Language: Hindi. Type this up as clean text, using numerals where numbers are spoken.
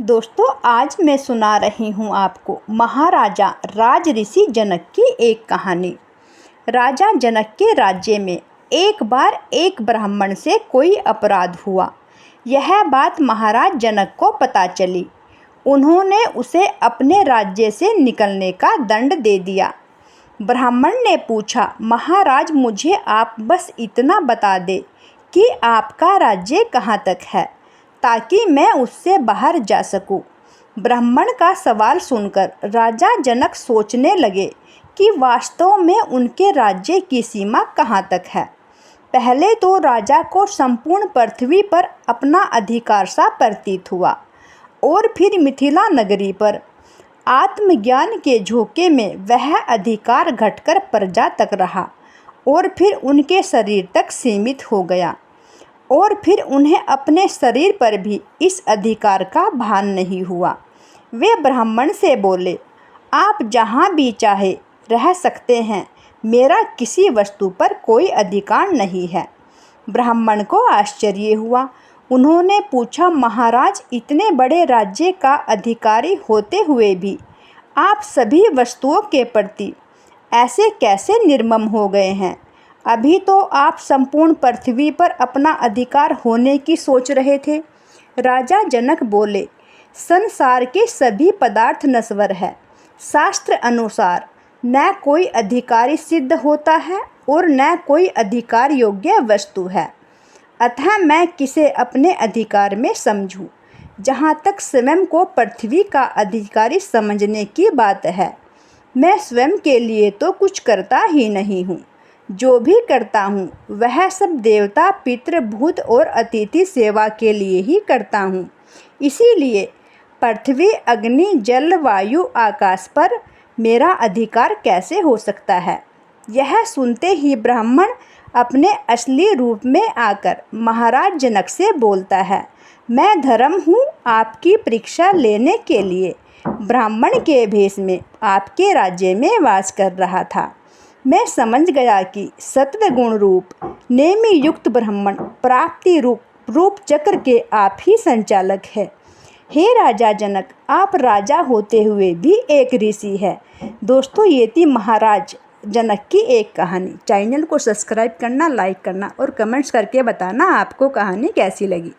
दोस्तों, आज मैं सुना रही हूँ आपको महाराजा राजऋषि जनक की एक कहानी। राजा जनक के राज्य में एक बार एक ब्राह्मण से कोई अपराध हुआ। यह बात महाराज जनक को पता चली। उन्होंने उसे अपने राज्य से निकलने का दंड दे दिया। ब्राह्मण ने पूछा, महाराज, मुझे आप बस इतना बता दे कि आपका राज्य कहाँ तक है, ताकि मैं उससे बाहर जा सकूं। ब्राह्मण का सवाल सुनकर राजा जनक सोचने लगे कि वास्तव में उनके राज्य की सीमा कहाँ तक है। पहले तो राजा को संपूर्ण पृथ्वी पर अपना अधिकार सा प्रतीत हुआ, और फिर मिथिला नगरी पर आत्मज्ञान के झोंके में वह अधिकार घटकर प्रजा तक रहा, और फिर उनके शरीर तक सीमित हो गया, और फिर उन्हें अपने शरीर पर भी इस अधिकार का भान नहीं हुआ। वे ब्राह्मण से बोले, आप जहाँ भी चाहे रह सकते हैं, मेरा किसी वस्तु पर कोई अधिकार नहीं है। ब्राह्मण को आश्चर्य हुआ। उन्होंने पूछा, महाराज, इतने बड़े राज्य का अधिकारी होते हुए भी आप सभी वस्तुओं के प्रति ऐसे कैसे निर्मम हो गए हैं? अभी तो आप संपूर्ण पृथ्वी पर अपना अधिकार होने की सोच रहे थे। राजा जनक बोले, संसार के सभी पदार्थ नश्वर है। शास्त्र अनुसार न कोई अधिकारी सिद्ध होता है और न कोई अधिकार योग्य वस्तु है। अतः मैं किसे अपने अधिकार में समझूं? जहाँ तक स्वयं को पृथ्वी का अधिकारी समझने की बात है, मैं स्वयं के लिए तो कुछ करता ही नहीं हूँ। जो भी करता हूँ वह सब देवता, पितृ, भूत और अतिथि सेवा के लिए ही करता हूँ। इसीलिए पृथ्वी, अग्नि, जल, वायु, आकाश पर मेरा अधिकार कैसे हो सकता है? यह सुनते ही ब्राह्मण अपने असली रूप में आकर महाराज जनक से बोलता है, मैं धर्म हूँ आपकी परीक्षा लेने के लिए ब्राह्मण के भेष में आपके राज्य में वास कर रहा था। मैं समझ गया कि सत्व गुण रूप नेमि युक्त ब्राह्मण प्राप्ति रूप चक्र के आप ही संचालक हैं। हे राजा जनक, आप राजा होते हुए भी एक ऋषि है। दोस्तों, ये थी महाराज जनक की एक कहानी। चैनल को सब्सक्राइब करना, लाइक करना और कमेंट्स करके बताना आपको कहानी कैसी लगी।